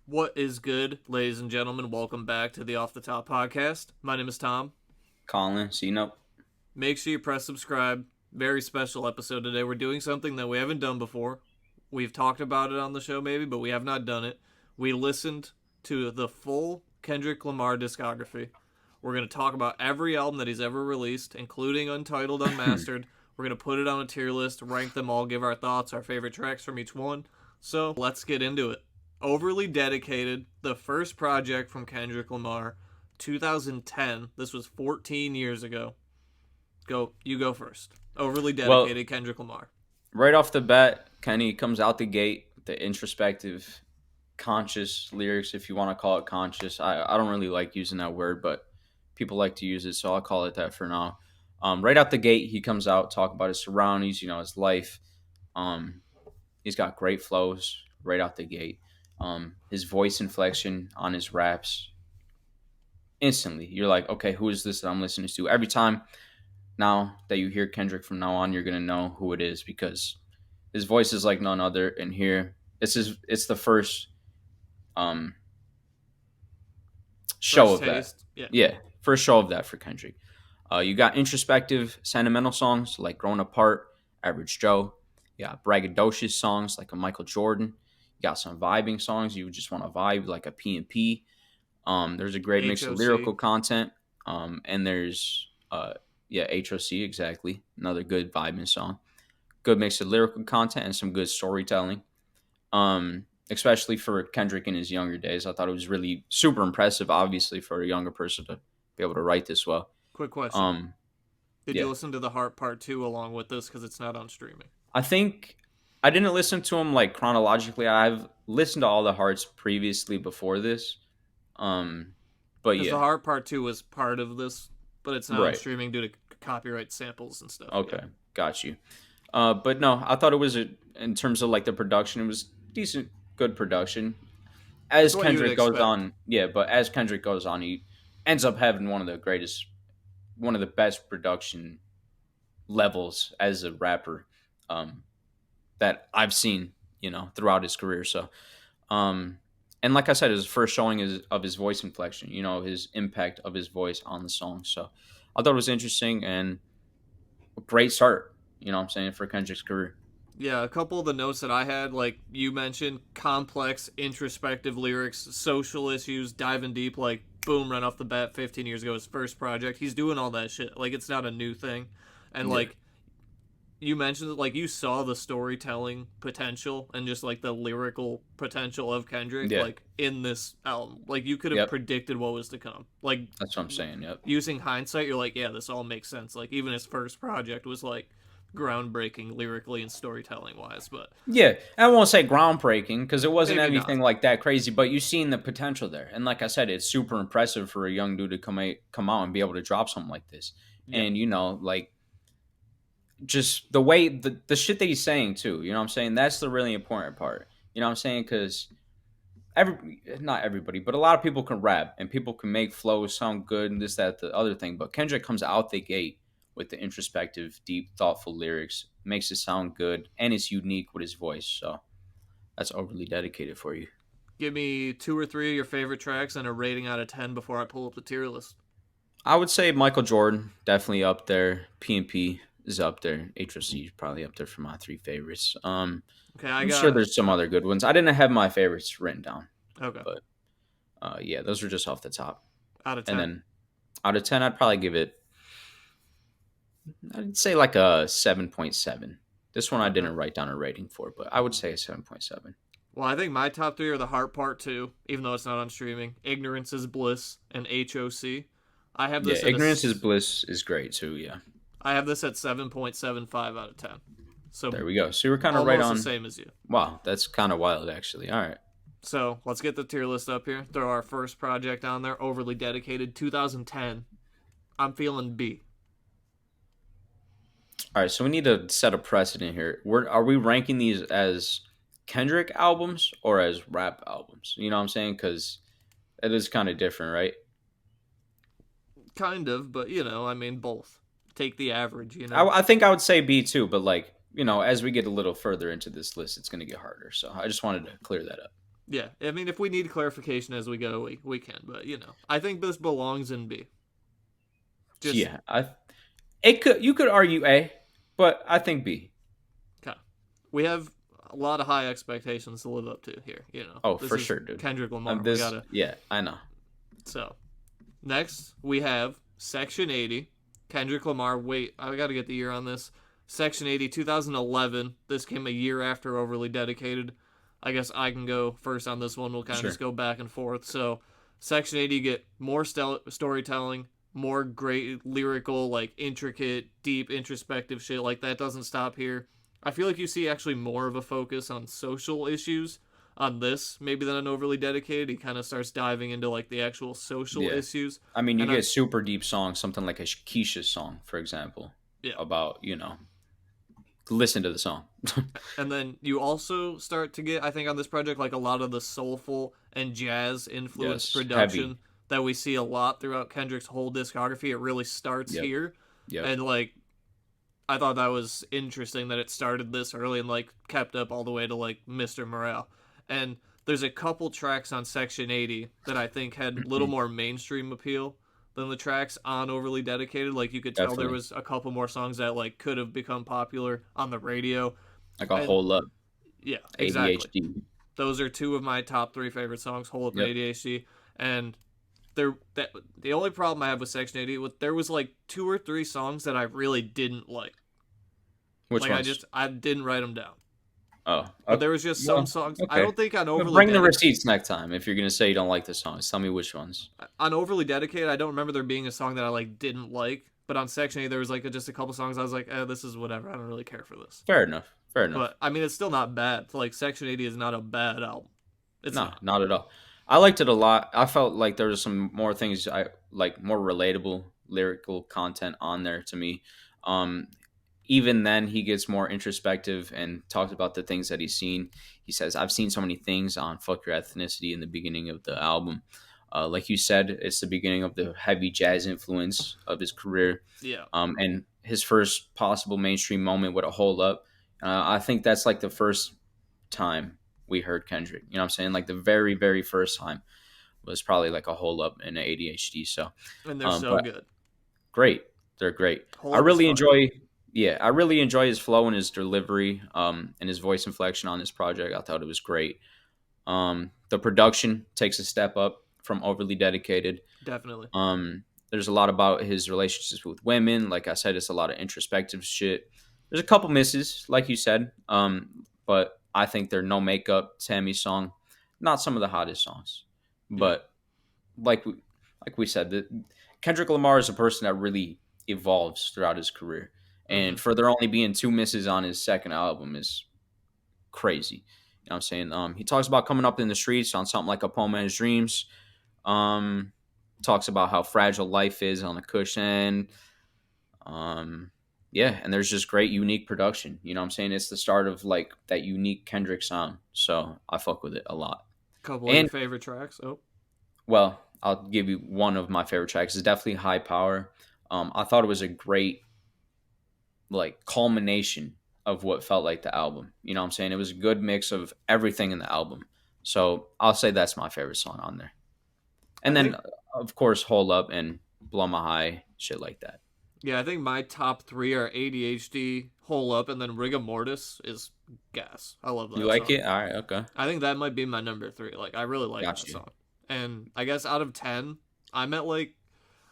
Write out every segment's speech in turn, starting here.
What is good, ladies and gentlemen? Welcome back to the Off the Top podcast. My name is Tom. Colin, so Make sure you press subscribe. Very special episode today. We're doing something that we haven't done before. We've talked about it on the show maybe, but we have not done it. We listened to the full Kendrick Lamar discography. We're going to talk about every album that he's ever released, including untitled, unmastered. We're going to put it on a tier list, rank them all, give our thoughts, our favorite tracks from each one. So let's get into it. Overly Dedicated, the first project from Kendrick Lamar, 2010. This was 14 years ago. You go first. Overly well, Dedicated, Kendrick Lamar. right off the bat, Kenny comes out the gate with the introspective, conscious lyrics, if you want to call it conscious. I don't really like using that word, but people like to use it, so I'll call it that for now. Right out the gate, he comes out, talk about his surroundings, his life. Um, he's got great flows right out the gate. His voice inflection on his raps, instantly, you're like, okay, who is this that I'm listening to? Every time now that you hear Kendrick from now on, you're gonna know who it is because his voice is like none other. And here, it's the first um show First of that. taste. Yeah. Yeah, first show of that for Kendrick. You got introspective, sentimental songs like "Growing Apart," "Average Joe." You got braggadocious songs like a Michael Jordan. You got some vibing songs you just want to vibe like a P&P. There's a great mix of HOC. lyrical content. And there's HOC, exactly, another good vibing song. Good mix of lyrical content and some good storytelling. Especially for Kendrick in his younger days, I thought it was really super impressive. Obviously, for a younger person to be able to write this well. Quick question. Um, Did you yeah, listen to the Heart Part 2 along with this because it's not on streaming? I think I didn't listen to him like chronologically. I've listened to all the hearts previously before this. Um, but Because the yeah, Heart Part 2 was part of this, but it's not on right. streaming due to copyright samples and stuff. Yeah. Okay, got you. But no, I thought it was in terms of like the production, it was decent, good production. It's As what you would Kendrick goes expect. on, yeah, but as Kendrick goes on, he ends up having one of the best production levels as a rapper um, that I've seen, throughout his career. So, um, and like I said, his first showing is of his voice inflection, his impact of his voice on the song. So, I thought it was interesting and a great start. You know what I'm saying, for Kendrick's career. Yeah, a couple of the notes that I had, like you mentioned, complex, introspective lyrics, social issues, diving deep, like boom, right off the bat, 15 years ago, his first project. He's doing all that shit. Like, it's not a new thing. And, Yeah. like, you mentioned, like, you saw the storytelling potential and just, like, the lyrical potential of Kendrick, Yeah. like, in this album. Like, you could have Yep. predicted what was to come. Like, That's what I'm saying. Yep. using hindsight, you're like, yeah, this all makes sense. Like, even his first project was, like, groundbreaking lyrically and storytelling wise, but Yeah. I won't say groundbreaking because it wasn't maybe not. anything like that crazy, but you've seen the potential there. And like I said, it's super impressive for a young dude to come out and be able to drop something like this. Yeah. And, like just the way the shit that he's saying too, you know what I'm saying? That's the really important part. You know what I'm saying? Because not everybody, but a lot of people can rap and people can make flows sound good and this, that, the other thing. But Kendrick comes out the gate with the introspective, deep, thoughtful lyrics, makes it sound good, and it's unique with his voice. So that's overly dedicated for you. Give me two or three of your favorite tracks and a rating out of 10 before I pull up the tier list. I would say Michael Jordan, definitely up there. P&P is up there. HOC is probably up there for my three favorites. Okay, I I'm sure got. there's some other good ones. I didn't have my favorites written down, Okay, but yeah, those were just off the top. out of And 10. then out of 10, I'd probably give it, I'd say like a 7.7. This one I Okay. didn't write down a rating for, but I would say a 7.7. Well, I think my top three are The Heart Part 2, even though it's not on streaming, Ignorance is Bliss, and HOC. I have Yeah, this at a. Ignorance is Bliss is great too. Yeah, I have this at 7.75 out of 10. So there we go. So you were kind of right almost the on. same as you. Wow, that's kind of wild, actually. All right. So let's get the tier list up here. Throw our first project on there, Overly Dedicated, 2010. I'm feeling B. All right, so we need to set a precedent here. Are we ranking these as Kendrick albums or as rap albums? You know what I'm saying? Because it is kind of different, right? Kind of, but I mean, both. Take the average. I think I would say B too, but like, as we get a little further into this list, it's going to get harder. So I just wanted to clear that up. Yeah, I mean, if we need clarification as we go, we can. But I think this belongs in B. Just Yeah, it could you could argue A, but I think B. okay. We have a lot of high expectations to live up to here. Oh, This for is sure, dude. Kendrick Lamar. We This, gotta. yeah, I know. So next we have Section 80. Kendrick Lamar. Wait, I gotta get the year on this. Section 80, 2011. This came a year after Overly Dedicated. I guess I can go first on this one. We'll kind of just Sure. go back and forth. So, Section 80, you get more storytelling, more great lyrical, like intricate, deep, introspective shit. Like that doesn't stop here. I feel like you see actually more of a focus on social issues on this, maybe than an Overly Dedicated. He kind of starts diving into like the actual social Yeah. issues. I mean, you And I, get super deep songs, something like a Keisha song, for example, yeah. about, listen to the song. And then you also start to get, I think, on this project, like a lot of the soulful and jazz influenced Yes, heavy. production that we see a lot throughout Kendrick's whole discography. It really starts Yep, here. yep. And like, I thought that was interesting that it started this early and like kept up all the way to like Mr. Morale. And there's a couple tracks on Section 80 that I think had a little more mainstream appeal than the tracks on Overly Dedicated. Like you could tell there Definitely. was a couple more songs that like could have become popular on the radio. Like a And whole up. yeah, exactly. ADHD. Those are two of my top three favorite songs, Hole Up and Yep. ADHD. And the only problem I have with Section 80 was there was like two or three songs that I really didn't like. Which Like ones? I didn't write them down. Oh, But okay. there was just some Well, songs. I okay. don't think on Well, Overly bring the Dedicated. receipts next time if you're gonna say you don't like the songs. Tell me which ones. On Overly Dedicated, I don't remember there being a song that I like didn't like. But on Section 80, there was like just a couple songs I was like, this is whatever. I don't really care for this. Fair enough. Fair enough. But I mean, it's still not bad. Like Section 80 is not a bad album. It's No, not. not at all. I liked it a lot. I felt like there was some more things I like, more relatable lyrical content on there to me. Um, Even then, he gets more introspective and talks about the things that he's seen. He says, "I've seen so many things on fuck your ethnicity" in the beginning of the album. Like you said, it's the beginning of the heavy jazz influence of his career, Yeah. and his first possible mainstream moment with a hold up. I think that's like the first time we heard Kendrick. You know what I'm saying? Like the very, very first time was probably like a hold up in ADHD. So, And they're so but good. great, they're great. Hole I Up is really fire. enjoy. Yeah, I really enjoy his flow and his delivery, and his voice inflection on this project. I thought it was great. The production takes a step up from Overly Dedicated. Definitely. There's a lot about his relationships with women. Like I said, it's a lot of introspective shit. There's a couple misses, like you said, but I think they're No Makeup, Tammy song, not some of the hottest songs, Yeah. but like we, like we said, Kendrick Lamar is a person that really evolves throughout his career, Mm-hmm. and for there only being two misses on his second album is crazy. You know what I'm saying? He talks about coming up in the streets on something like A Poem in His Dreams. Um, Talks about how fragile life is on the cushion. Um, yeah, and there's just great, unique production. You know what I'm saying? It's the start of like that unique Kendrick sound. So I fuck with it a lot. Couple of your And favorite tracks. Oh, well, I'll give you one of my favorite tracks. It's definitely High Power. I thought it was a great like culmination of what felt like the album. You know what I'm saying? It was a good mix of everything in the album. So I'll say that's my favorite song on there. I And then, think of course, Hold Up and Blow My High, shit like that. I think my top three are ADHD, Hole Up, and then Rigor Mortis is gas. I love You that like song. it? All right, okay. I think that might be my number three. Like I really like Got that you. song. And I guess out of 10, I'm at like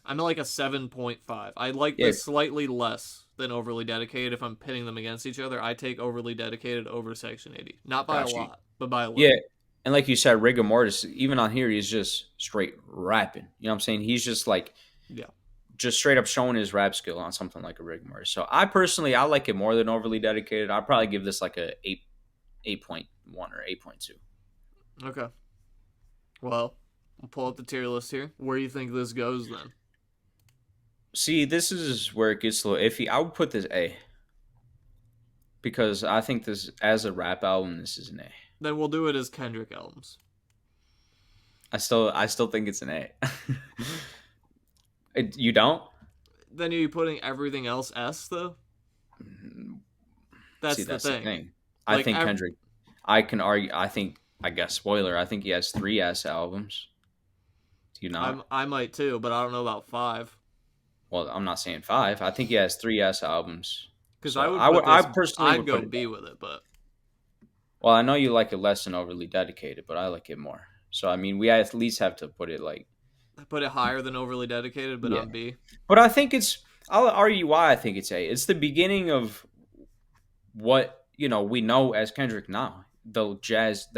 I'm at like a 7.5. I like Yeah, this slightly less than Overly Dedicated. If I'm pitting them against each other, I take Overly Dedicated over Section 80. Not by a got you. lot, but by a Yeah, little. and like you said, Rigor Mortis, even on here, he's just straight rapping. You know what I'm saying? He's just like, Yeah. just straight up showing his rap skill on something like a Rigor Mortis. So I personally, I like it more than Overly Dedicated. I'd probably give this like a 8.1 or 8.2. Okay. Well, we'll pull up the tier list here. Where do you think this goes then? See, this is where it gets a little iffy. I would put this A because I think this, as a rap album, this is an A. Then we'll do it as Kendrick albums. I still think it's an A. You don't? Then are you putting everything else S though? See, That's the that's the thing. thing. I Like think Kendrick. I can argue. I think I guess spoiler. I think he has 3 albums. Do you not? I might too, but I don't know about 5. Well, I'm not saying 5. I think he has 3 albums. Because So I would put I this. personally I'd would put go it B there. with it, but Well, I know you like it less than overly dedicated, but I like it more. So I mean, we at least have to put it like I put it higher than overly dedicated, but yeah. on B. But I think it's. I'll argue why I think it's A. It's the beginning of what we know as Kendrick now. The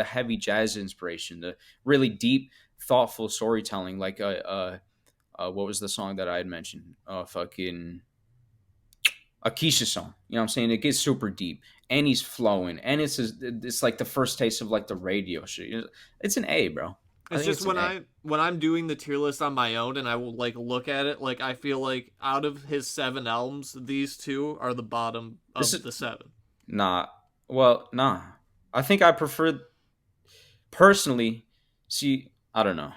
heavy jazz inspiration, the really deep, thoughtful storytelling. Like what was the song that I had mentioned? Fucking a Keisha song. You know what I'm saying? It gets super deep, and he's flowing, and it's like the first taste of like the radio shit. It's an A, bro. I It's think just it's an A. when I'm doing the tier list on my own and I will like look at it, like I feel like out of his 7 albums, these two are the bottom This of is the 7. nah. Well, nah. I think I prefer personally. See, I don't know.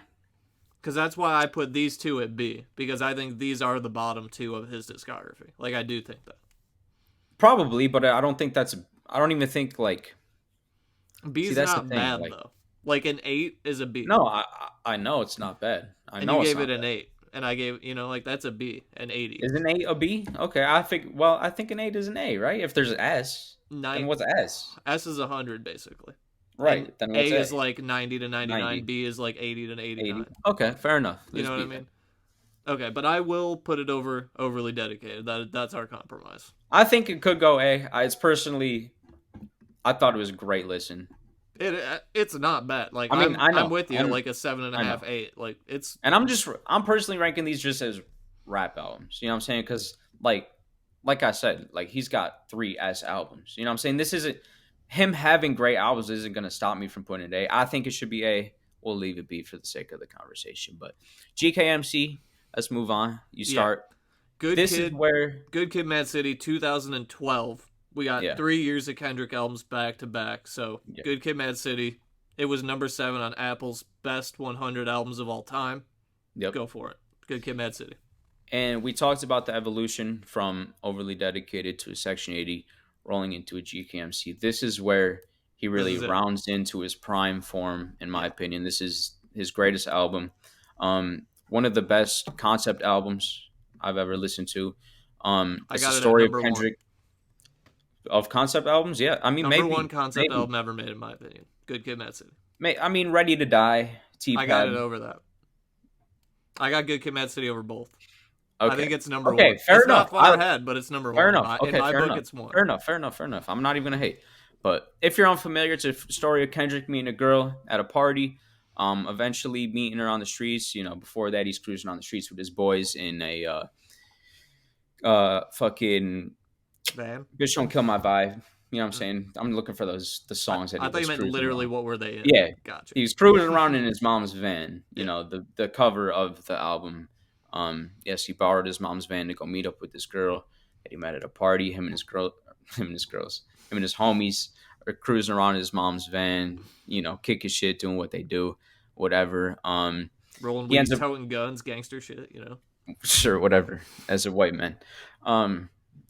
Because that's why I put these two at B, because I think these are the bottom two of his discography. Like I do think that Probably, but I don't think that's. I don't even think like. See, B's that's the not thing. bad Like, though. Like an 8 is a B, no, I know it's not bad. I and you know it's gave not it bad. an 8, and I gave like that's a B, an 80. Is an A a B? Okay, I think. Well, I think an A is an A, right? If there's an S, then Nine what's S? S is 100 basically, and Right. Then what's A A? is like 90 to 99. 90, B is like 80 to 80. 89. Okay, fair enough. You Let's know what I be then. mean? Okay, but I will put it over overly dedicated. That's our compromise. I think it could go A. It's personally, I thought it was a great listen. It's not bad. Like I mean, I I'm know, with you at like a seven and a I half, know, 8. Like it's and I'm personally ranking these just as rap albums. You know what I'm saying? Because like I said, like he's got 3 albums. You know what I'm saying? This isn't him having great albums isn't going to stop me from putting it A. I think it should be A. We'll leave it B for the sake of the conversation. But GKMC, let's move on. You yeah. start. Good This is Kid, where Good Kid, Mad City, 2012. We got yeah, 3 years of Kendrick albums back to back. So yeah, Good Kid, Mad City. It was number 7 on Apple's best 100 albums of all time. yep. Go for it. Good Kid, Mad City. And we talked about the evolution from overly dedicated to a Section 80, rolling into a GKMC. This is where he This really is it. rounds into his prime form, in my Yeah, opinion. This is his greatest album. One of the best concept albums I've ever listened to. I It's the got it at story of number 1. Kendrick of concept albums. Yeah, I mean Number 1 maybe, concept maybe, album ever made, in my opinion. Good Kid, Mad City. I mean Ready to Die, I got it T-Pad. over that. I got Good Kid, Mad City over both. I Okay, think it's number okay, 1. fair It's enough. not far ahead, but it's number Fair 1 enough. in Okay, my fair book. enough. It's 1. Fair enough. Fair enough. Fair enough. I'm not even gonna hate. But if you're unfamiliar, it's a story of Kendrick meeting a girl at a party. Eventually meeting her on the streets. Before that, he's cruising on the streets with his boys in a fucking Van. bitch don't kill my vibe. You know what I'm saying? I'm looking for the songs that I he thought you was meant cruising literally around. what were they in. Yeah, Gotcha. he was cruising around in his mom's van. Yeah. The cover of the album. Yes, he borrowed his mom's van to go meet up with this girl that he met at a party. Him and his homies are cruising around in his mom's van. Kicking shit, doing what they do, whatever. Rolling He ends weed, up toting guns, gangster shit. sure, whatever. As a white man,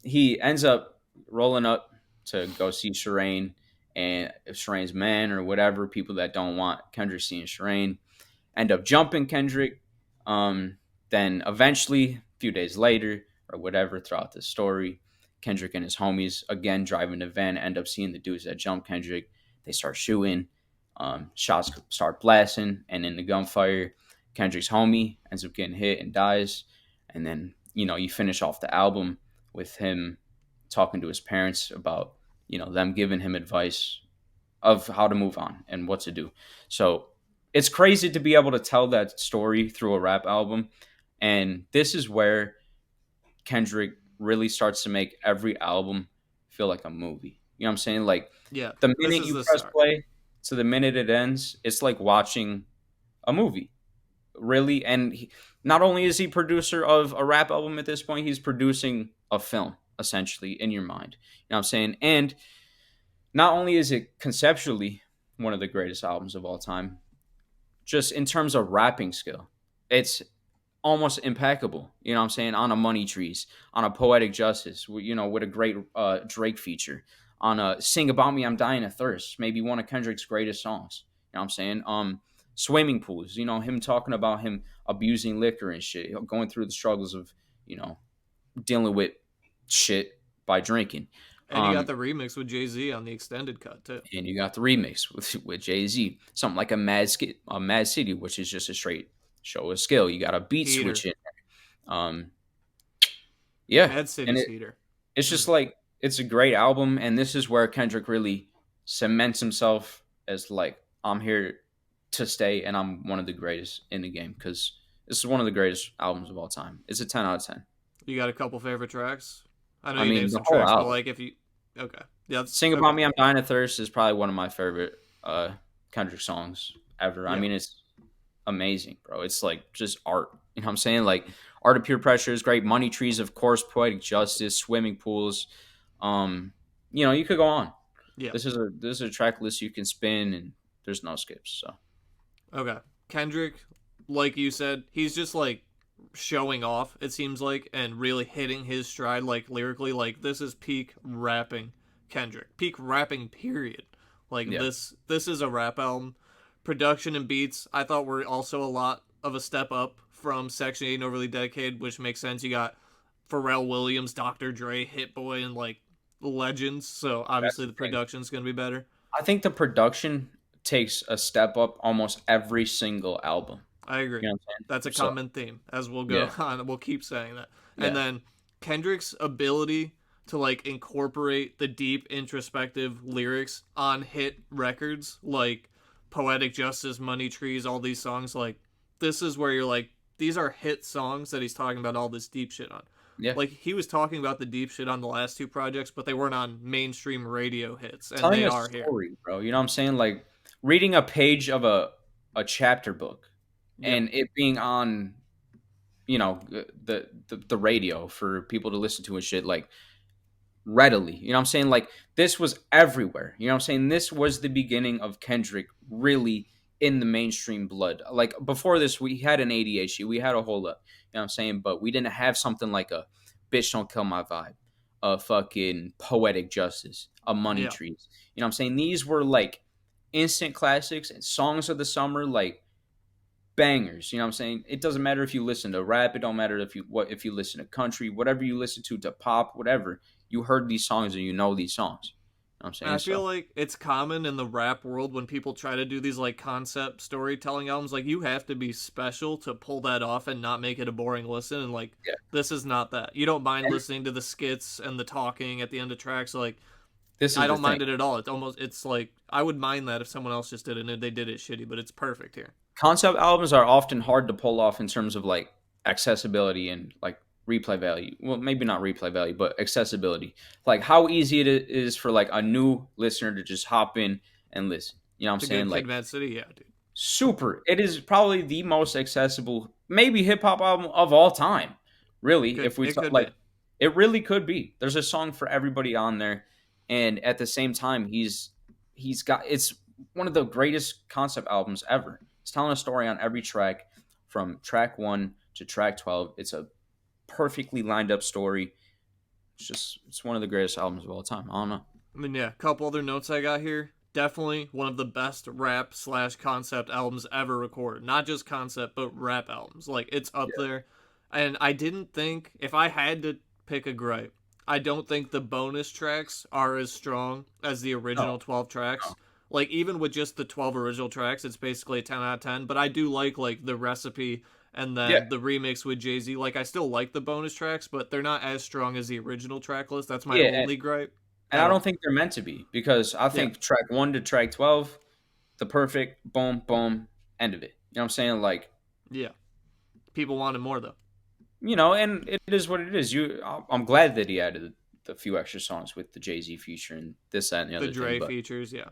he ends up rolling up to go see Shireen and Shireen's man or whatever. People that don't want Kendrick seeing Shireen end up jumping Kendrick. Then eventually, a few days later or whatever, throughout the story, Kendrick and his homies again driving the van end up seeing the dudes that jumped Kendrick. They start shooting. Shots start blasting, and in the gunfire, Kendrick's homie ends up getting hit and dies. And then you finish off the album with him talking to his parents about them giving him advice of how to move on and what to do. So it's crazy to be able to tell that story through a rap album. And this is where Kendrick really starts to make every album feel like a movie. You know what I'm saying? Like Yeah. the This minute is you the press start. play to the minute it ends, it's like watching a movie. Really. And not only is he producer of a rap album at this point, he's producing a film essentially in your mind. You know what I'm saying? And not only is it conceptually one of the greatest albums of all time, just in terms of rapping skill, it's almost impeccable. You know what I'm saying? On a Money Trees, on a Poetic Justice, with a great Drake feature, on a Sing About Me, I'm Dying of Thirst, maybe one of Kendrick's greatest songs. know what I'm saying? Swimming pools, him talking about him abusing liquor and shit, going through the struggles of, you know, dealing with shit by drinking. And you got Um, the remix with Jay-Z on the extended cut too. and you got the remix with Jay-Z, something like a Mad City, which is just a straight show of skill. You got a beat switch Heater. in there. Yeah, Mad and City's Heater. it's just like it's a great album, and this is where Kendrick really cements himself as like, I'm here to stay, and I'm one of the greatest in the game, because this is one of the greatest albums of all time. It's a 10 out of 10. You got a couple favorite tracks? I know I you mean, named the some whole tracks, but album. like if you okay. Yeah, that's Sing About okay. Me, I'm Dying of Thirst is probably one of my favorite Kendrick songs ever. I Yeah. mean, it's amazing, bro. It's like just art. You know what I'm saying? Like, Art of Pure Pressure is great. Money Trees, of course. Poetic Justice, Swimming Pools. Um, you could go on. Yeah. This is a track list you can spin, and there's no skips. So Okay. Kendrick, like you said, he's just like showing off, it seems like, and really hitting his stride like lyrically. Like this is peak rapping Kendrick. Peak rapping period. Like yeah, this is a rap album. Production and beats I thought were also a lot of a step up from Section 8 and Overly Dedicated, which makes sense. You got Pharrell Williams, Dr. Dre, Hit Boy, and like legends. So that's obviously the the thing. production's gonna be better. I think the production takes a step up almost every single album. I agree. You know what I'm saying? That's a So common theme as we'll go yeah, on. We'll keep saying that. And yeah, then Kendrick's ability to like incorporate the deep introspective lyrics on hit records like Poetic Justice, Money Trees, all these songs, like this is where you're like, these are hit songs that he's talking about all this deep shit on. yeah. Like he was talking about the deep shit on the last two projects, but they weren't on mainstream radio hits, and Telling they a are here. story, bro. You know what I'm saying? Like reading a page of a chapter book Yeah. and it being on, the radio for people to listen to and shit, like readily. You know what I'm saying? Like this was everywhere. You know what I'm saying? This was the beginning of Kendrick really in the mainstream blood. Like before this, we had an ADHD, we had a whole lot. You know what I'm saying? But we didn't have something like a Bitch Don't Kill My Vibe, a fucking Poetic Justice, a Money Yeah. Trees. You know what I'm saying? These were like instant classics and songs of the summer, like bangers. You know what I'm saying? It doesn't matter if you listen to rap. It don't matter if you listen to country, whatever you listen to pop, whatever. You heard these songs and you know these songs. You know what I'm And saying? I feel So like it's common in the rap world when people try to do these like concept storytelling albums. Like you have to be special to pull that off and not make it a boring listen. And like yeah, this is not that. You don't mind and listening to the skits and the talking at the end of tracks. Like this I is the don't thing. mind it at all. It's like I would mind that if someone else just did it and they did it shitty, but it's perfect here. Concept albums are often hard to pull off in terms of like accessibility and like replay value. Well, maybe not replay value, but accessibility. Like how easy it is for like a new listener to just hop in and listen. You know what I'm To saying? Good Like Kid, Mad City, yeah, dude. super. It is probably the most accessible, maybe hip hop album of all time. Really, Could if we it talk could like, be. it really could be. There's a song for everybody on there, and at the same time, he's got it's one of the greatest concept albums ever. He's telling a story on every track, from track 1 to track 12. It's a perfectly lined up story. It's one of the greatest albums of all time. I don't know. I mean, yeah, a couple other notes I got here. Definitely one of the best rap slash concept albums ever recorded. Not just concept, but rap albums. Like, it's up Yeah. there. And I didn't think, if I had to pick a gripe, I don't think the bonus tracks are as strong as the No, original 12 no. tracks. Like, even with just the 12 original tracks, it's basically a 10 out of 10. But I do like the recipe and Yeah, then the remix with Jay-Z. Like, I still like the bonus tracks, but they're not as strong as the original track list. That's my yeah, only gripe and at I don't all. think they're meant to be, because I Yeah. think track 1 to track 12, the perfect boom boom end of it. You know what I'm saying? Like, Yeah. People wanted more though. and it is what it is. I'm glad that he added the few extra songs with the Jay-Z feature and this, that, and the The other thing. Dre But features, yeah.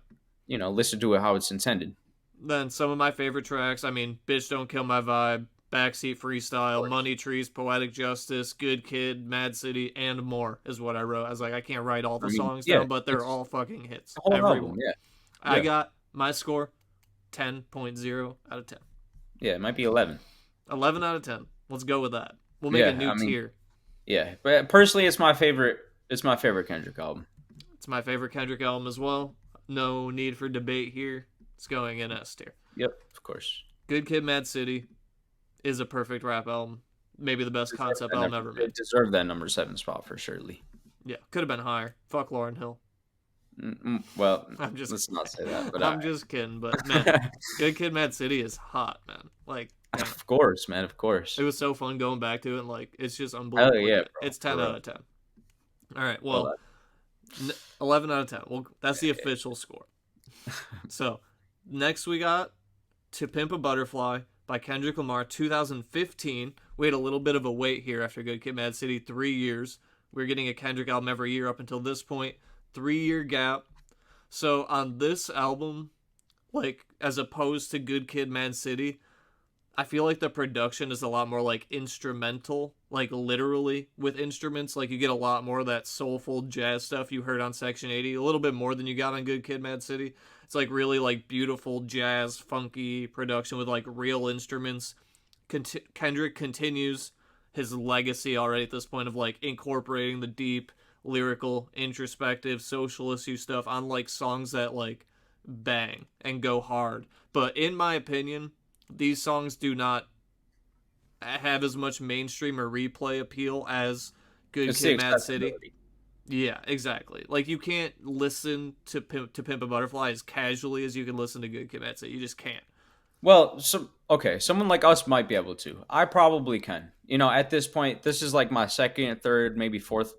listen to it how it's intended. Then some of my favorite tracks, I mean, Bitch Don't Kill My Vibe, Backseat Of Freestyle, course. Money Trees, Poetic Justice, Good Kid, Mad City, and more is what I wrote. I was like, I can't write all I the mean, songs yeah, down, but they're it's all fucking hits. the whole album. Everyone. Yeah, I yeah, got my score 10.0 out of 10. yeah. It might be 11. 11 out of 10. Let's go with that. We'll make a Yeah, new I mean, tier. yeah. But personally, it's my favorite. It's my favorite Kendrick album. It's my favorite Kendrick album as well. No need for debate here. It's going in S tier. Yep, of course. Good Kid, Mad City is a perfect rap album. Maybe the best concept album ever made. It deserved that number 7 spot for surely. Yeah, could have been higher. Fuck Lauryn Hill. Well, I'm just let's not say that. But I'm just kidding. But man, Good Kid, Mad City is hot, man. Like, damn. Of course, man. Of course. It was so fun going back to it. And like, it's just Hell unbelievably yeah, good. bro. It's 10 For out real. of 10. All right, well, 11 out of 10. Well, that's the official score. So, next we got To Pimp a Butterfly by Kendrick Lamar, 2015. We had a little bit of a wait here after Good Kid, Mad City, 3 years. We are getting a Kendrick album every year up until this point. 3-year gap. So, on this album, like, as opposed to Good Kid, Mad City, I feel like the production is a lot more like instrumental, like literally with instruments. Like you get a lot more of that soulful jazz stuff you heard on Section 80, a little bit more than you got on Good Kid, Mad City. It's like really like beautiful jazz, funky production with like real instruments. Kendrick continues his legacy already at this point of like incorporating the deep, lyrical, introspective, social issue stuff on like songs that like bang and go hard. But in my opinion, these songs do not have as much mainstream or replay appeal as Good Kid, Mad City. Yeah, exactly. Like you can't listen to Pimp a Butterfly as casually as you can listen to Good Kid, Mad City. You just can't. Well, someone like us might be able to. I probably can. At this point, this is like my second, third, maybe fourth,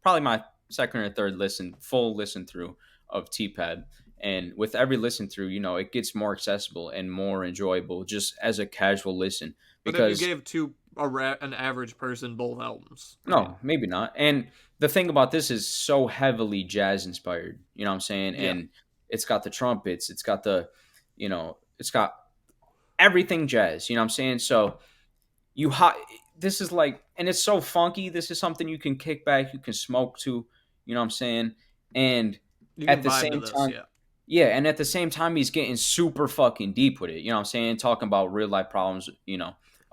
probably my second or third full listen through of T-Pad. And with every listen through, it gets more accessible and more enjoyable just as a casual listen. Because if you gave an average person both albums. No, maybe not. And the thing about this is so heavily jazz inspired. You know what I'm saying? Yeah. And it's got the trumpets. It's got it's got everything jazz. You know what I'm saying? So this is like, and it's so funky. This is something you can kick back, you can smoke to. You know what I'm saying? And at the same time, yeah, and at the same time, he's getting super fucking deep with it. You know what I'm saying? Talking about real life problems,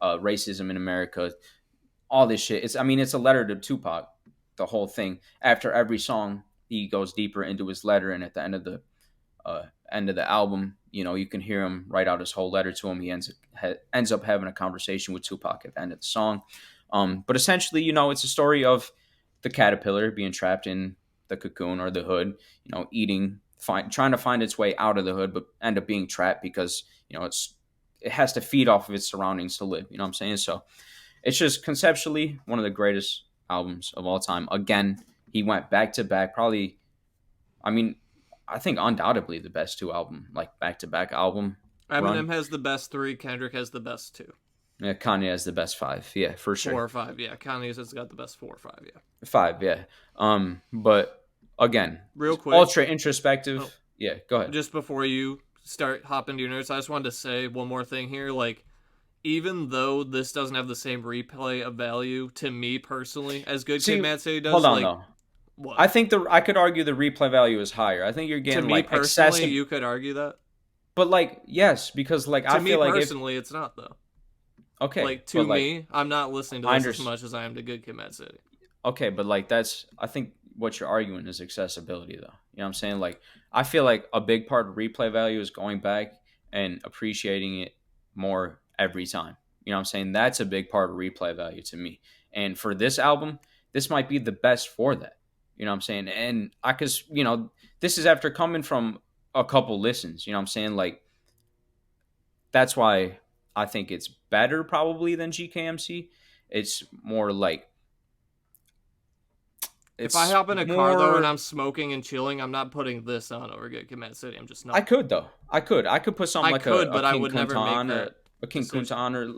racism in America, all this shit. It's a letter to Tupac, the whole thing. After every song, he goes deeper into his letter, and at the end of the album, you can hear him write out his whole letter to him. He ends up having a conversation with Tupac at the end of the song. But essentially, it's a story of the caterpillar being trapped in the cocoon or the hood, trying to find its way out of the hood, but end up being trapped because it has to feed off of its surroundings to live. You know what I'm saying? So it's just conceptually one of the greatest albums of all time. Again, he went back to back. Probably, I think undoubtedly the best 2 album, like back to back album. Eminem has the best 3. Kendrick has the best 2. Yeah, Kanye has the best 5. Yeah, for sure. 4 or 5. Yeah, Kanye has got the best 4 or 5. Yeah. 5. Yeah. But again, real quick, ultra introspective. Oh. Yeah, go ahead. Just before you start hopping to your notes, I just wanted to say one more thing here. Like, even though this doesn't have the same replay of value to me personally as Good Kid, Mad City does, hold on, though. What? I think I could argue the replay value is higher. I think you're getting to me personally, excessive. You could argue that, but yes, because I feel like personally, it's not though. Okay, to me, I'm not listening to this as much as I am to Good Kid, Mad City. Okay, but I think what you're arguing is accessibility, though. You know what I'm saying? I feel like a big part of replay value is going back and appreciating it more every time. You know what I'm saying? That's a big part of replay value to me. And for this album, this might be the best for that. You know what I'm saying? And this is after coming from a couple listens. You know what I'm saying? That's why I think it's better probably than GKMC. It's more if I hop in a car though and I'm smoking and chilling, I'm not putting this on over Good Kid, Mad City. I'm just not. I could though. I could put something but I would never make that. A King Kunta on, or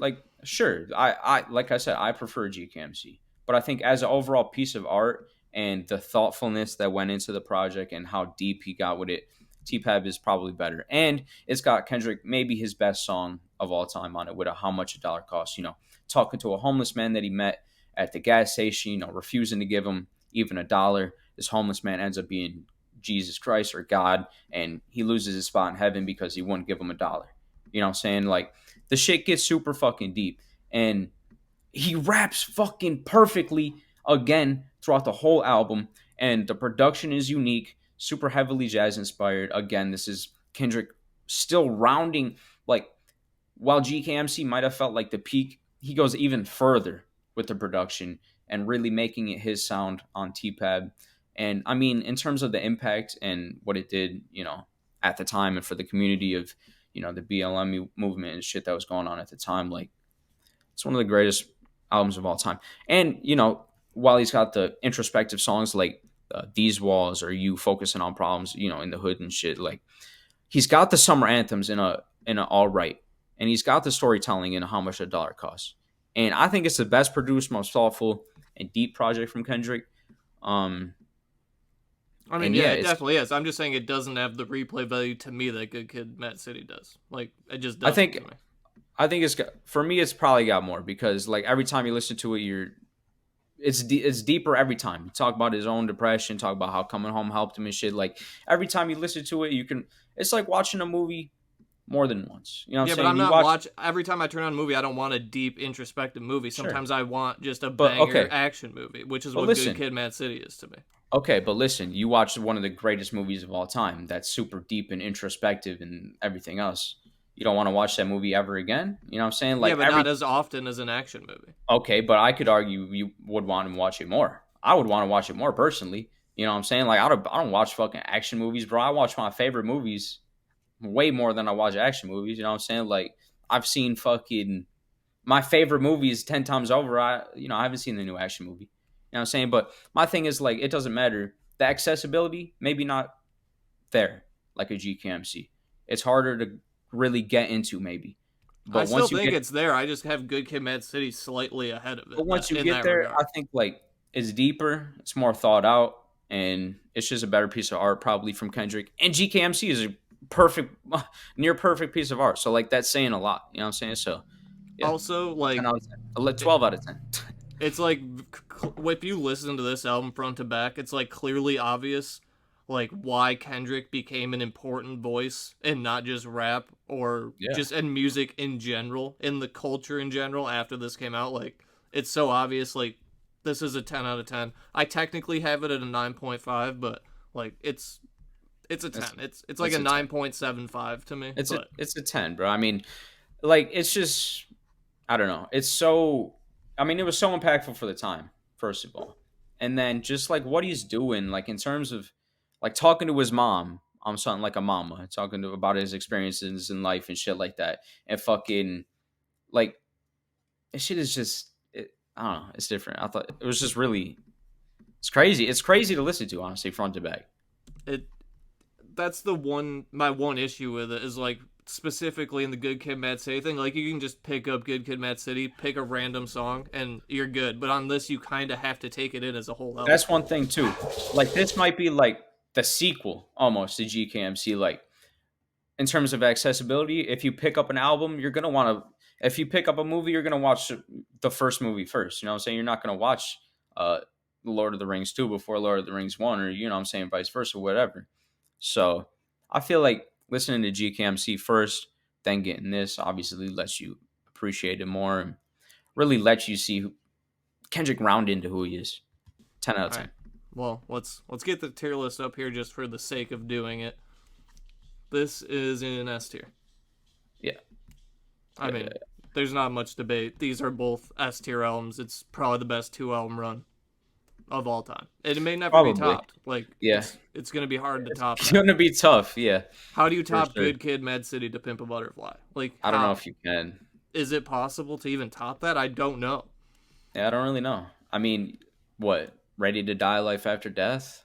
sure. I like I said, I prefer GKMC, but I think as an overall piece of art and the thoughtfulness that went into the project and how deep he got with it, T-Pab is probably better. And it's got Kendrick, maybe his best song of all time on it, with How Much a Dollar Costs. Talking to a homeless man that he met at the gas station, refusing to give him even $1. This homeless man ends up being Jesus Christ or God, and he loses his spot in heaven because he wouldn't give him $1. You know what I'm saying? The shit gets super fucking deep. And he raps fucking perfectly again throughout the whole album. And the production is unique, super heavily jazz inspired. Again, this is Kendrick still rounding, like, while GKMC might have felt like the peak, he goes even further with the production and really making it his sound on TPAB. And I mean, in terms of the impact and what it did, at the time and for the community of, the BLM movement and shit that was going on at the time, like, it's one of the greatest albums of all time. And, while he's got the introspective songs like These Walls or You Focusing on Problems, in the Hood and shit, like, he's got the summer anthems in a all right, and he's got the storytelling in How Much a Dollar Costs. And I think it's the best produced, most thoughtful, and deep project from Kendrick. Um, I mean, and yeah, yeah, it it's definitely is. I'm just saying it doesn't have the replay value to me that Good Kid, Mad City does. Like, it just I doesn't think to me. I think it's got, for me, it's probably got more because like every time you listen to it, it's deeper every time. You talk about his own depression, talk about how coming home helped him and shit. Like every time you listen to it, it's like watching a movie more than once. You know what I'm Yeah, but saying? I'm You not watch watch every time I turn on a movie. I don't want a deep introspective movie. sure, Sometimes I want just a but banger okay, action movie, which is but what Good listen, Kid, Mad City is to me. okay, but listen, you watch one of the greatest movies of all time. That's super deep and introspective and everything else. You don't want to watch that movie ever again. You know what I'm saying? Yeah, Like but not every as often as an action movie. okay, but I could argue you would want to watch it more. I would want to watch it more personally. You know what I'm saying? Like I don't watch fucking action movies, bro. I watch my favorite movies way more than I watch action movies. You know what I'm saying? Like I've seen fucking my favorite movies 10 times over. I haven't seen the new action movie. You know what I'm saying? But my thing is like it doesn't matter. The accessibility, maybe not there like a GKMC. It's harder to really get into maybe. I But still once you think get it's there. I just have Good Kid, Mad City slightly ahead of But it once you in get that there, regard. I think like it's deeper, it's more thought out, and it's just a better piece of art probably from Kendrick. And GKMC is a perfect, near perfect piece of art. So like that's saying a lot. You know what I'm saying? So yeah, Also, 10 like, out of 10. 12 out of 10. it's like if you listen to this album front to back, it's like clearly obvious like why Kendrick became an important voice and not just rap or Yeah, just in music in general, in the culture in general after this came out. Like it's so obvious like this is a 10 out of 10. I technically have it at a 9.5, but like it's a 10. it's It's like it's a a 10. 9.75 to me, It's a but it's a 10, bro. I mean, like it's just I don't know. It's so I mean, it was so impactful for the time, first of all. And then just like what he's doing, like in terms of like talking to his mom on something like a mama, talking to about his experiences in life and shit like that. And fucking like this shit is just I don't know, it's different. I thought it was just really it's crazy. It's crazy to listen to, honestly, front to back. it that's the one my one issue with it is like specifically in the Good Kid, Mad City thing. Like you can just pick up Good Kid, Mad City, pick a random song, and you're good. But on this, you kind of have to take it in as a whole album. That's one thing too. Like this might be like the sequel almost to GKMC. Like in terms of accessibility, if you pick up an album, you're gonna want to. If you pick up a movie, you're gonna watch the first movie first. You know what I'm saying? You're not gonna watch uh, Lord of the Rings 2 before Lord of the Rings 1, or you know what I'm saying, vice versa, whatever. So I feel like listening to GKMC first, then getting this obviously lets you appreciate it more and really lets you see Kendrick round into who he is. 10 out of All right. 10. Well, let's get the tier list up here just for the sake of doing it. This is in S tier. Yeah. I Yeah, mean, yeah, there's not much debate. These are both S tier albums. It's probably the best 2 album run of all time. And it may never be probably. topped. Like Yeah. it's gonna be hard to top It's that. going to be tough. Yeah, How do you for top sure. Good Kid, Mad City to Pimp a Butterfly? Like I don't know how? if you can. Is it possible to even top that? I don't know. Yeah, I don't really know. I mean, what? Ready to Die, Life After Death?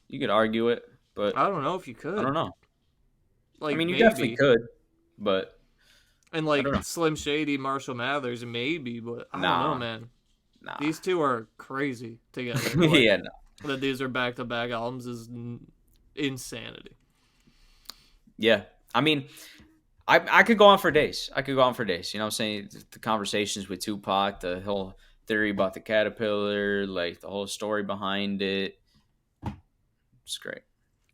You could argue it, but I don't know if you I don't could. know. I Like mean, you definitely maybe. could, but And I like don't know. Slim Shady, Marshall Mathers, maybe, but I don't know, Nah, man. nah. These two are crazy together. Like Yeah, no. that these are back to back albums is insanity. Yeah. I mean, I could go on for days. I could go on for days. You know what I'm saying? The conversations with Tupac, the whole theory about the caterpillar, like the whole story behind it. It's great.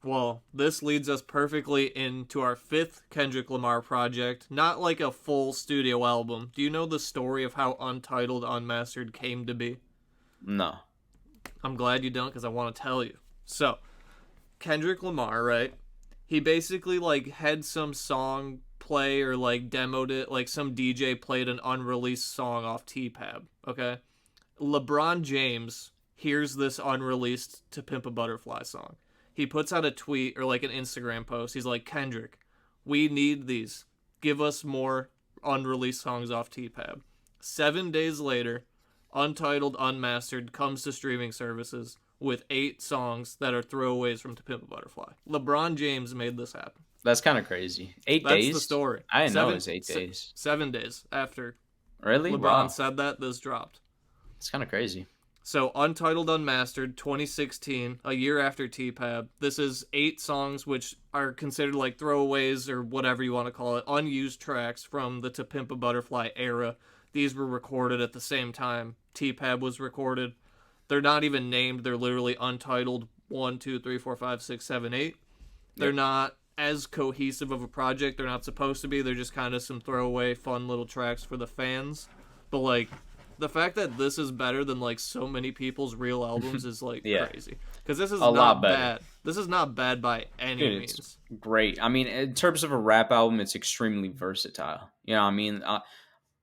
Well, this leads us perfectly into our fifth Kendrick Lamar project. Not like a full studio album. Do you know the story of how Untitled, Unmastered came to be? No. I'm glad you don't because I want to tell you. So, Kendrick Lamar, right? He basically like had some song play or like demoed it, like some DJ played an unreleased song off TPAB. Okay, LeBron James hears this unreleased To Pimp a Butterfly song. He puts out a tweet or like an Instagram post. He's like, Kendrick, we need these. Give us more unreleased songs off TPAB. 7 days later, Untitled, Unmastered comes to streaming services with 8 songs that are throwaways from To Pimp a Butterfly. LeBron James made this happen. That's kind of crazy. 8 That's the days? story. I didn't know it was 8 days. 7 days after Really? LeBron Wow. said that, this dropped. It's kind of crazy. So, Untitled Unmastered, 2016, a year after TPAB. This is 8 songs which are considered like throwaways or whatever you want to call it, unused tracks from the To Pimp a Butterfly era. These were recorded at the same time TPAB was recorded. They're not even named. They're literally Untitled 1, 2, 3, 4, 5, 6, 7, 8. They're not as cohesive of a project. They're not supposed to be. They're just kind of some throwaway, fun little tracks for the fans. But, like, the fact that this is better than like so many people's real albums is like crazy, because this is a lot not better. bad. This is not bad by any means. It's great. I mean, in terms of a rap album, it's extremely versatile. You know what I mean?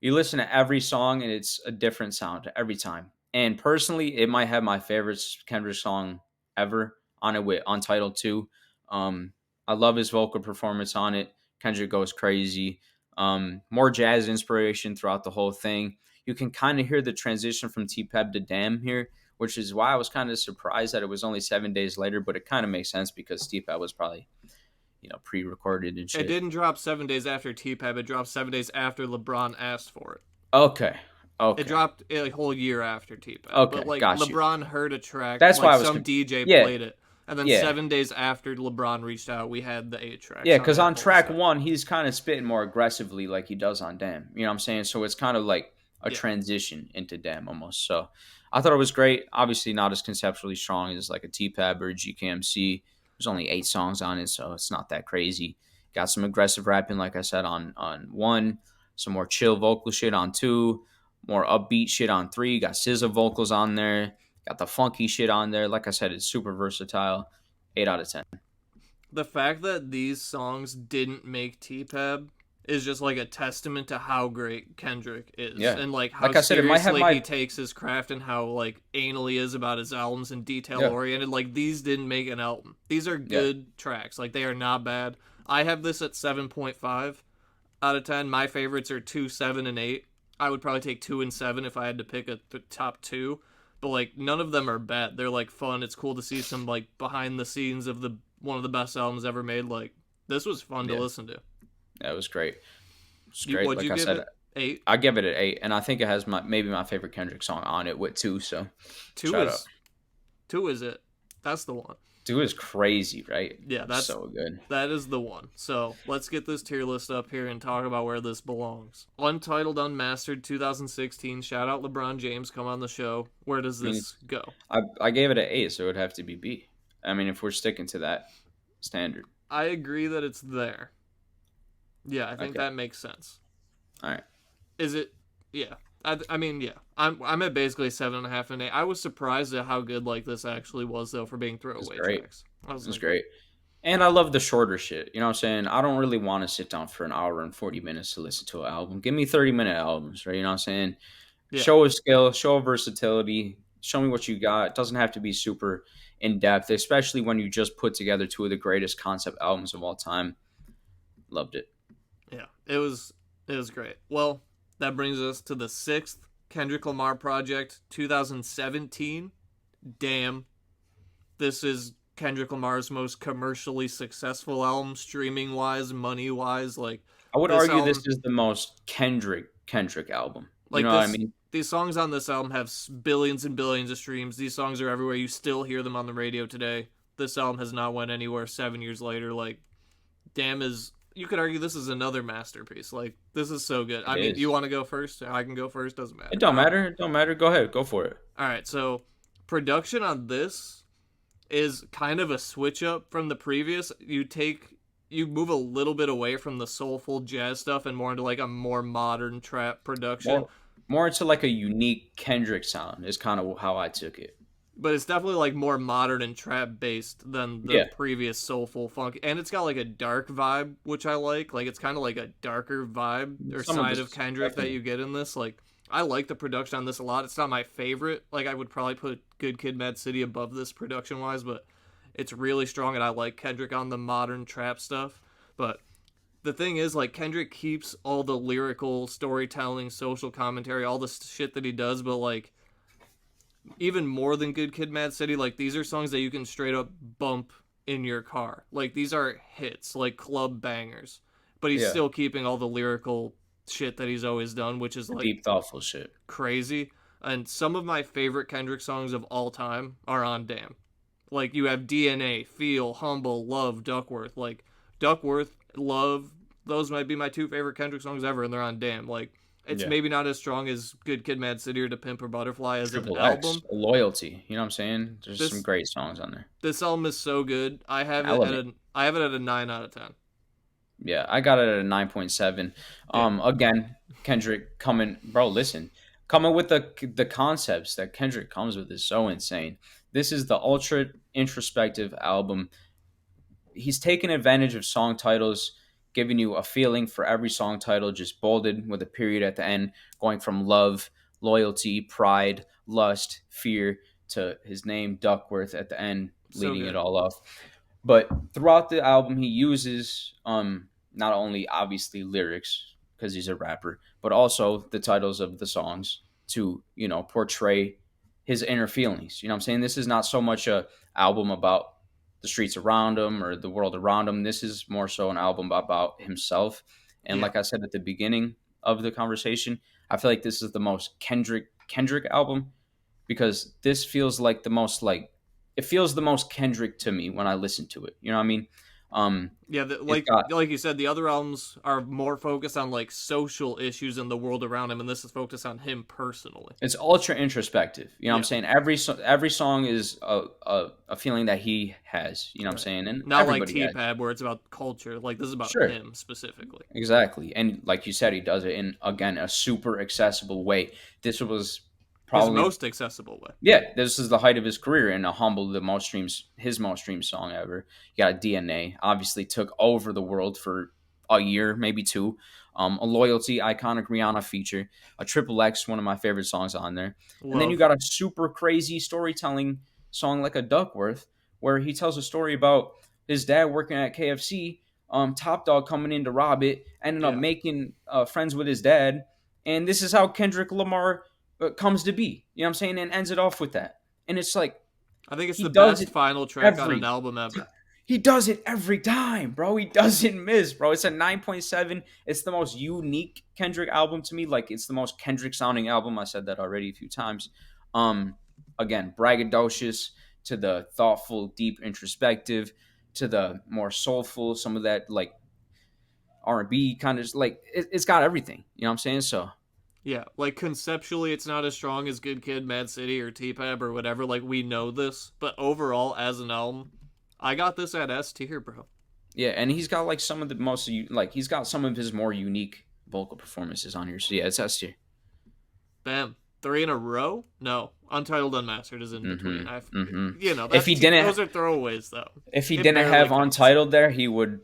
You listen to every song and it's a different sound every time. And personally, it might have my favorite Kendrick song ever on it with Untitled 2. I love his vocal performance on it. Kendrick goes crazy. More jazz inspiration throughout the whole thing. You can kind of hear the transition from TPAB to Damn here, which is why I was kind of surprised that it was only 7 days later, but it kind of makes sense because TPAB was probably, pre-recorded and shit. It didn't drop 7 days after TPAB. It dropped 7 days after LeBron asked for it. Okay. It dropped a whole year after TPAB. Okay, but like got you. LeBron heard a track. That's like why I was some DJ played it. And then 7 days after LeBron reached out, we had the 8 tracks. Yeah, because on track 1, he's kind of spitting more aggressively like he does on Damn. You know what I'm saying? So it's kind of like a transition into Damn almost. So I thought it was great. Obviously not as conceptually strong as like a TPAB or a GKMC. There's only 8 songs on it, so it's not that crazy. Got some aggressive rapping, like I said, on 1. Some more chill vocal shit on 2. More upbeat shit on 3. Got SZA vocals on there. Got the funky shit on there. Like I said, it's super versatile. 8 out of 10. The fact that these songs didn't make TPAB is just like a testament to how great Kendrick is. Yeah. And like how seriously he takes his craft and how like anal he is about his albums and detail oriented. Like these didn't make an album. These are good tracks. Like they are not bad. I have this at 7.5 out of 10. My favorites are 2, 7, and 8. I would probably take 2 and 7 if I had to pick a top 2. But like none of them are bad. They're like fun. It's cool to see some like behind the scenes of the one of the best albums ever made. Like this was fun to listen to. Yeah, it was great. It's great. What'd you give it? 8. I give it an 8, and I think it has maybe my favorite Kendrick song on it with 2. So 2 is it? That's the one. 2 is crazy, right? Yeah, that's so good. That is the one. So let's get this tier list up here and talk about where this belongs. Untitled, Unmastered, 2016. Shout out LeBron James, come on the show. Where does this go? I gave it an 8, so it would have to be B. I mean, if we're sticking to that standard. I agree that it's there. Yeah, I think that makes sense. All right. Is it? Yeah. I mean, yeah. I'm at basically 7.5 and 8. I was surprised at how good like this actually was though for being throwaway tracks. It was great. And I love the shorter shit. You know what I'm saying? I don't really want to sit down for an hour and 40 minutes to listen to an album. Give me 30-minute albums, right? You know what I'm saying? Yeah. Show a skill, show a versatility, show me what you got. It doesn't have to be super in-depth, especially when you just put together 2 of the greatest concept albums of all time. Loved it. Yeah, it was great. Well, that brings us to the 6th Kendrick Lamar project, 2017. Damn. This is Kendrick Lamar's most commercially successful album, streaming-wise, money-wise. Like, I would argue this is the most Kendrick album. Like, you know what I mean? These songs on this album have billions and billions of streams. These songs are everywhere. You still hear them on the radio today. This album has not went anywhere 7 years later. Like, Damn is... You could argue this is another masterpiece. Like, this is so good. I mean, you want to go first? I can go first. Doesn't matter. It don't matter. It don't matter. Go ahead. Go for it. All right. So, production on this is kind of a switch up from the previous. You move a little bit away from the soulful jazz stuff and more into like a more modern trap production. More into like a unique Kendrick sound is kind of how I took it. but it's definitely like more modern and trap based than the Yeah, previous soulful funk, and it's got like a dark vibe, which I like. Like it's kind of like a darker vibe or some of side of this Kendrick that definitely. you get in this. Like I like the production on this a lot. It's not my favorite. Like I would probably put Good Kid, Mad City above this production wise, but it's really strong, and I like Kendrick on the modern trap stuff. But the thing is, like Kendrick keeps all the lyrical storytelling, social commentary, all the shit that he does, but like even more than Good Kid, Mad City, like these are songs that you can straight up bump in your car. Like these are hits, like club bangers. But he's Yeah, still keeping all the lyrical shit that he's always done, which is the like deep, thoughtful shit. crazy. And some of my favorite Kendrick songs of all time are on Damn. Like you have DNA, Feel, Humble, Love, Duckworth. Like Duckworth, Love, those might be my two favorite Kendrick songs ever, and they're on Damn. Like it's Yeah. maybe not as strong as Good Kid, Mad City or To Pimp a Butterfly as an Triple X, album. Loyalty. You know what I'm saying? There's some This great songs on there. this album is so good. Element. I have it at a 9 out of 10. Yeah, I got it at a 9.7. Yeah, Again, Kendrick coming, bro. Listen, coming with the concepts that Kendrick comes with is so insane. This is the ultra introspective album. He's taken advantage of song titles, giving you a feeling for every song title, just bolded with a period at the end, going from love, loyalty, pride, lust, fear to his name Duckworth at the end, so leading it good. all off. But throughout the album, he uses not only obviously lyrics because he's a rapper, but also the titles of the songs to portray his inner feelings. You know what I'm saying? This is not so much a album about the streets around him or the world around him. This is more so an album about himself. And Yeah, like I said at the beginning of the conversation, I feel like this is the most Kendrick album because this feels like the most like it feels the most Kendrick to me when I listen to it. You know what I mean? Um, yeah. it's got Like you said, the other albums are more focused on like social issues in the world around him, and this is focused on him personally. it's ultra introspective. You know what I'm Yeah, saying? Every song is a feeling that he has. You know what I'm right. saying? And Not like everybody T has. Pab where it's about culture. Like this is about Sure. him specifically. Exactly. And like you said, he does it in, again, a super accessible way. This was His probably, most accessible way. yeah, this is the height of his career and a humble, his most streamed song ever. You got a DNA, obviously took over the world for a year, maybe two. A loyalty, iconic Rihanna feature, a triple X, one of my favorite songs on there. And then you Love. got a super crazy storytelling song like a Duckworth, where he tells a story about his dad working at KFC, Top Dog coming in to rob it, ended up Yeah. making friends with his dad. And this is how Kendrick Lamar comes to be. You know what I'm saying? And ends it off with that. And it's like I think it's he the does best it final track on an every album ever. he does it every time, bro. He doesn't miss, bro. It's a 9.7. It's the most unique Kendrick album to me. Like it's the most Kendrick sounding album. I said that already a few times. Um Again, braggadocious to the thoughtful, deep, introspective to the more soulful, some of that like R&B kind of like it's got everything. You know what I'm saying? So Yeah, like conceptually, it's not as strong as Good Kid, Mad City, or T-Pab or whatever. Like we know this, but overall, as an album, I got this at S tier, bro. yeah, and he's got like some of the most like he's got some of his more unique vocal performances on here. So yeah, it's S tier. Bam, three in a row. No, Untitled, Unmastered is in between. Mm-hmm. Mm-hmm. You know, If he didn't those are throwaways though. if he It didn't barely have counts. Untitled there, he would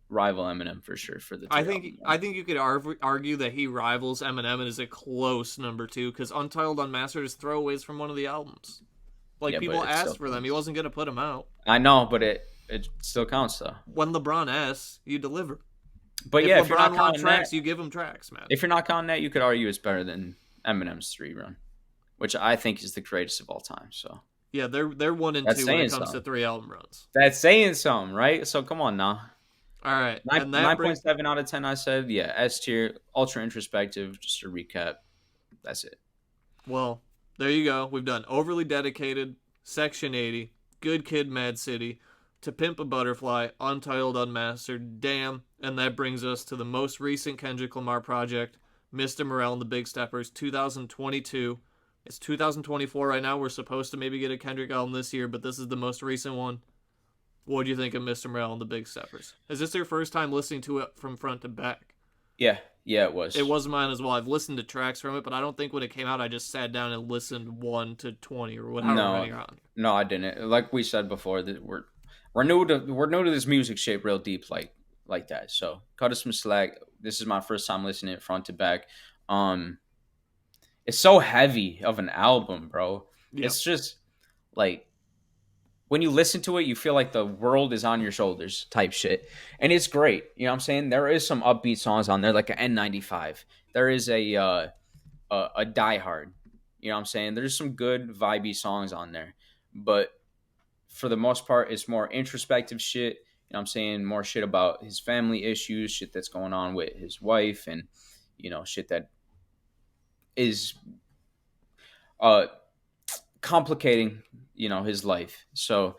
rival Eminem for sure for the three album one. I think you could argue that he rivals Eminem and is a close number two because Untitled, Unmastered is throwaways from one of the albums. Like Yeah, but people it still asked for them, he counts. wasn't gonna put them out. I know, but it still counts though. When LeBron asks, you deliver. But If yeah, if you're not LeBron wants counting that, tracks, you give him tracks, man. if you're not counting that, you could argue it's better than Eminem's three run, which I think is the greatest of all time. So Yeah, they're one and that's two when saying it comes to something. three album runs. That's saying something, right? So come on now. All right, Nine and that nine bring point seven out of 10. I said, yeah, S tier, ultra introspective. Just to recap, that's it. well, there you go. We've done Overly Dedicated, Section 80, Good Kid, Mad City, To Pimp a Butterfly, Untitled, Unmastered, Damn, and that brings us to the most recent Kendrick Lamar project, Mr. Morale and the Big Steppers, 2022. It's 2024 right now. We're supposed to maybe get a Kendrick album this year, but this is the most recent one. What do you think of Mr. Morale and the Big Steppers? Is this your first time listening to it from front to back? Yeah, yeah, it It was. was mine as well. I've listened to tracks from it, but I don't think when it came out I just sat down and listened 1 to 20 or however No, many are on. no, I didn't. Like we said before, that we're new to this music shape real deep, like that. So cut us some slack. This is my first time listening front to back. Um, it's so heavy of an album, bro. Yeah. It's just like when you listen to it, you feel like the world is on your shoulders type shit. And it's great. You know what I'm saying? There is some upbeat songs on there, like an N95. There is a Die Hard. You know what I'm saying? There's some good vibey songs on there. But for the most part, it's more introspective shit. You know what I'm saying? More shit about his family issues, shit that's going on with his wife, and, shit that is uh complicating, his life. So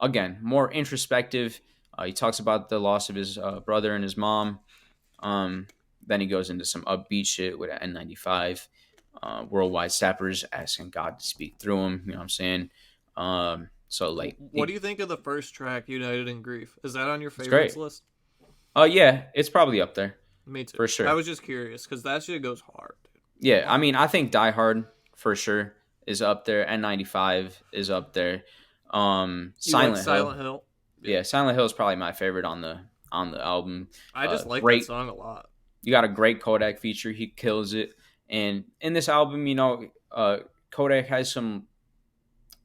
again, more introspective. He talks about the loss of his brother and his mom. Um, then he goes into some upbeat shit with an N95. Worldwide Sappers asking God to speak through him. You know what I'm saying? So like What do you think of the first track, United in Grief? Is that on your it's favorites great. list? Yeah, it's probably up there Me too. for I sure. was just curious because that shit goes hard. Yeah, I Hard. mean, I think Die Hard for sure is up there. N95 is up there. You like Silent Hill. Silent Hill? Yeah. Yeah, Silent Hill is probably my favorite on the album. I just like that Great. song a lot. You got a great Kodak feature. He kills it. And in this album, Kodak has some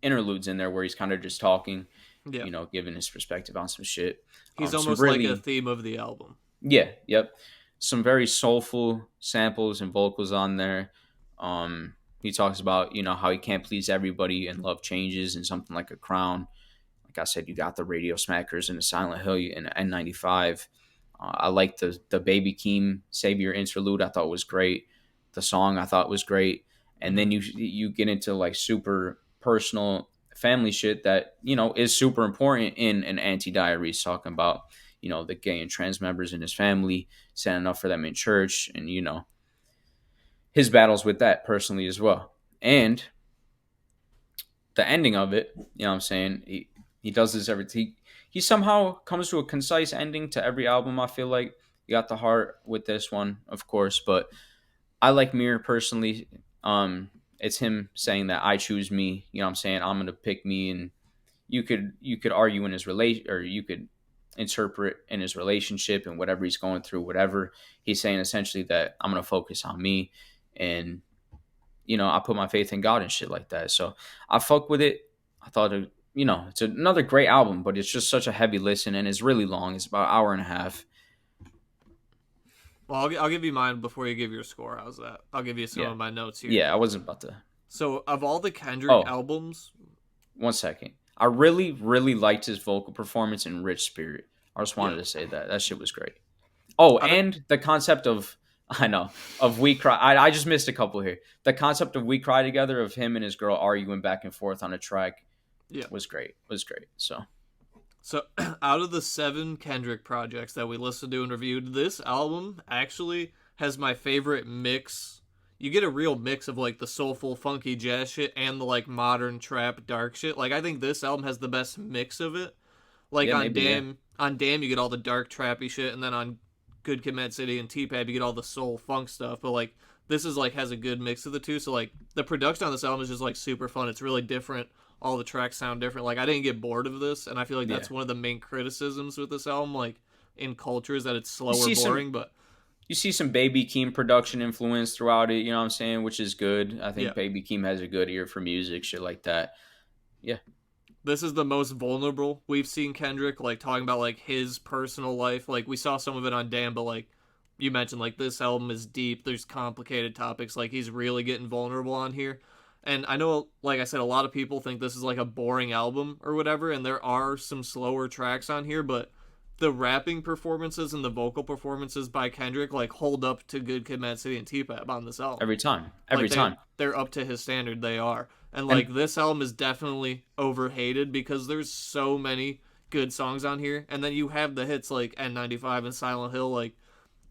interludes in there where he's kind of just talking, Yeah. giving his perspective on some shit. He's Some almost like a really, theme of the album. yeah, yep, some very soulful samples and vocals on there. He talks about how he can't please everybody and love changes and something like a crown. Like I said, you got the Radio Smackers and the Silent Hill and N95. I like the Baby Keem Savior interlude. I thought was great. The song I thought was great. And Mm-hmm. then you get into like super personal family shit that is super important in an Anti-Diaries, talking about the gay and trans members in his family, standing up for them in church, and his battles with that personally as well. And the ending of it, you know what I'm saying? He does this he somehow comes to a concise ending to every album, I feel like. You got the heart with this one, of course, but I like Mirror personally. It's him saying that I choose me, you know what I'm saying? I'm gonna pick me, and you could argue in his relation, or you could interpret in his relationship and whatever he's going through, whatever. He's saying essentially that I'm gonna focus on me, and I put my faith in God and shit like that. So I fuck with it. I thought it's another great album, but it's just such a heavy listen, and it's really long. It's about an hour and a half. Well, I'll give you mine before you give your score. How's that? I'll give you some Yeah. of my notes here. Yeah, I wasn't about to. So, of all the Kendrick Oh, albums, 1 second. I really, really liked his vocal performance in Rich Spirit. I just yeah, wanted to say that. That shit was great. Oh, I don't, and the concept of I know of We Cry. I just missed a couple here. The concept of We Cry Together, of him and his girl arguing back and forth on a track, yeah. was great. Was great. So So, out of the 7 Kendrick projects that we listened to and reviewed, this album actually has my favorite mix. You get a real mix of like the soulful, funky jazz shit and the like modern trap, dark shit. Like I think this album has the best mix of it. Like yeah, maybe yeah. On Damn you get all the dark trappy shit, and then on Good Kid, M.A.A.d City and T-Pad you get all the soul funk stuff. But like this is like has a good mix of the two. So like the production on this album is just like super fun. It's really different. All the tracks sound different. Like I didn't get bored of this, and I feel like Yeah. that's one of the main criticisms with this album. Like in culture is that it's You slower, see some boring. But you see some Baby Keem production influence throughout it, you know what I'm saying, which is good. I yeah, think Baby Keem has a good ear for music, shit like that. Yeah. this is the most vulnerable we've seen Kendrick, like talking about like his personal life. Like we saw some of it on Damn, but like you mentioned, like this album is deep. There's complicated topics. Like he's really getting vulnerable on here. And I know, like I said, a lot of people think this is like a boring album or whatever, and there are some slower tracks on here, but the rapping performances and the vocal performances by Kendrick like hold up to Good Kid, M.A.A.d City and T-Pap on this album. Every time. Like Every time. they're up to his standard. They are, and And like this album is definitely overhated because there's so many good songs on here, and then you have the hits like N95 and Silent Hill. Like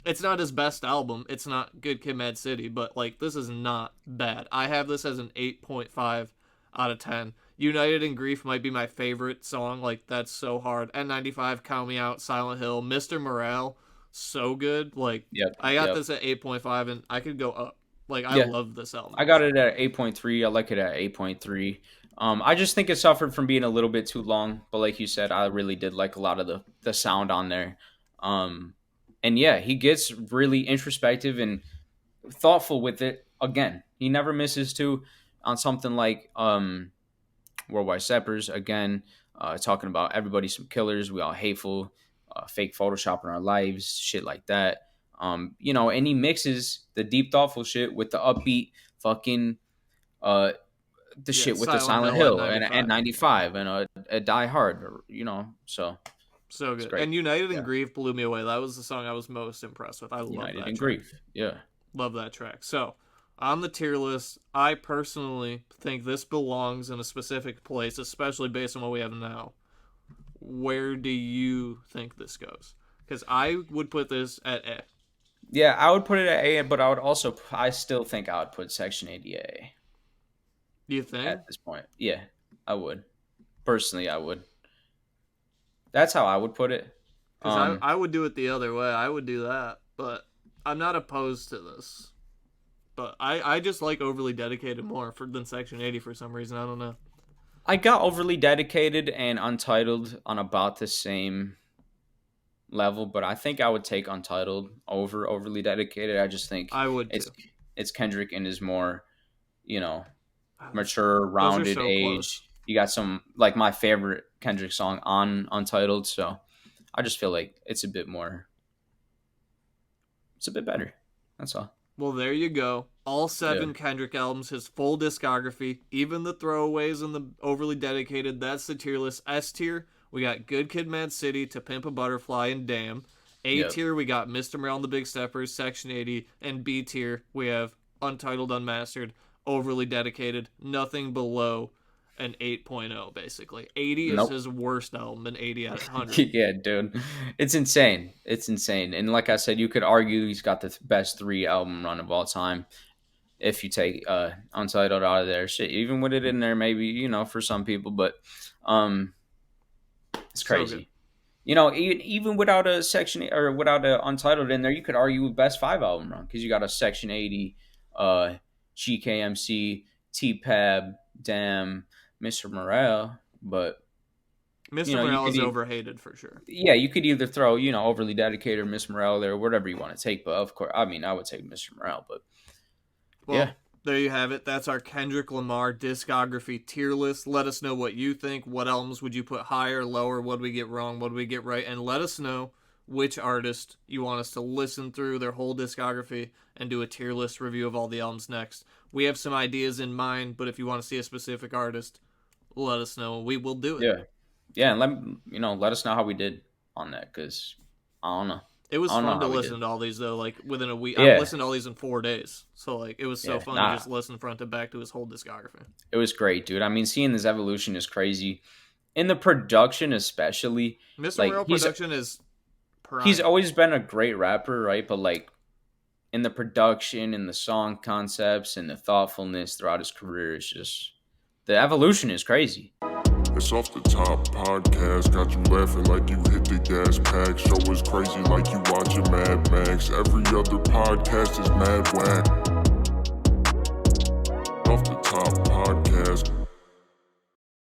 it's not his best album. It's not Good Kid, M.A.A.d City, but like this is not bad. I have this as an 8.5 out of 10. United in Grief might be my favorite song. Like that's so hard. N95, Count Me Out, Silent Hill, Mr. Morale. so good. Like, Yep. I got Yep. this at 8.5, and I could go up. Like, I Yeah. love this album. I got it at 8.3. I like it at 8.3. I just think it suffered from being a little bit too long. But like you said, I really did like a lot of the sound on there. And yeah, he gets really introspective and thoughtful with it. Again, he never misses too on something like Worldwide Steppers. Again, talking about everybody's some killers. We all hateful, fake Photoshop in our lives, shit like that. And he mixes the deep, thoughtful shit with the upbeat fucking the Yeah, shit with the Silent Silent Hill at Hill and 95. 95 and a Die Hard, so So it's good. great. And United in Yeah, Grief blew me away. That was the song I was most impressed with. I love United that in track. Grief. Yeah, Love that track. So, on the tier list, I personally think this belongs in a specific place, especially based on what we have now. Where do you think this goes? Because I would put this at A. yeah. I would put it at A, but I still think I would put Section 80A Do you think? at this point. Yeah, I would. Personally, I would. That's how I would put it. Because I would do it the other way. I would do that. But I'm not opposed to this. But I just like Overly Dedicated more than Section 80 for some reason. I don't know. I got Overly Dedicated and Untitled on about the same level, but I think I would take Untitled over Overly Dedicated. I just think I would it's too. it's Kendrick in his more, you know, Oh, mature, those are rounded so close. age. You got some like my favorite Kendrick song on Untitled, so I just feel like it's a bit better. That's all. Well, there you go. All Yeah. 7 Kendrick albums, his full discography, even the throwaways and the Overly Dedicated. That's the tier list. S tier, we got Good Kid, M.A.A.d City, To Pimp a Butterfly, and Damn. A Yep. tier, we got Mr. Morale and the Big Steppers, Section 80, and B tier, we have Untitled, Unmastered, Overly Dedicated, nothing below an 8.0, basically. 80 is Nope. his worst album, and 80 out of 100. Yeah, dude. It's insane. It's insane. And like I said, you could argue he's got the best 3 album run of all time if you take Untitled out of there. Shit, even with it in there, maybe, for some people, but it's So crazy. good. Even without a section or without a Untitled in there, you could argue best 5 album run because you got a Section 80, GKMC, T-Pab, Damn, Mr. Morale, but Mr. you Morale could is overhated for sure. yeah, you could either throw, Overly Dedicated or Miss Morale there, whatever you want to take. But of course, I mean, I would take Mr. Morale, but Well, yeah. there you have it. That's our Kendrick Lamar discography tier list. Let us know what you think. What albums would you put higher, lower? What did we get wrong? What did we get right? And let us know which artist you want us to listen through their whole discography and do a tier list review of all the albums next. We have some ideas in mind, but if you want to see a specific artist, let us know. We will do it. Yeah, and let us know how we did on that because I don't know. It was I don't know fun to how we listen did. to all these though. Like within a week, I Yeah, listened to all these in 4 days. So like it was so yeah, fun nah, to just listen front to back to his whole discography. it was great, dude. I mean, seeing this evolution is crazy. In the production, especially, Mr. like Morale production is prime. he's always been a great rapper, right? But like in the production and the song concepts and the thoughtfulness throughout his career, it's just the evolution is crazy. It's Off the Top podcast, got you laughing like you hit the gas pack. Show is crazy like you watching Mad Max. Every other podcast is mad whack. Off the Top podcast.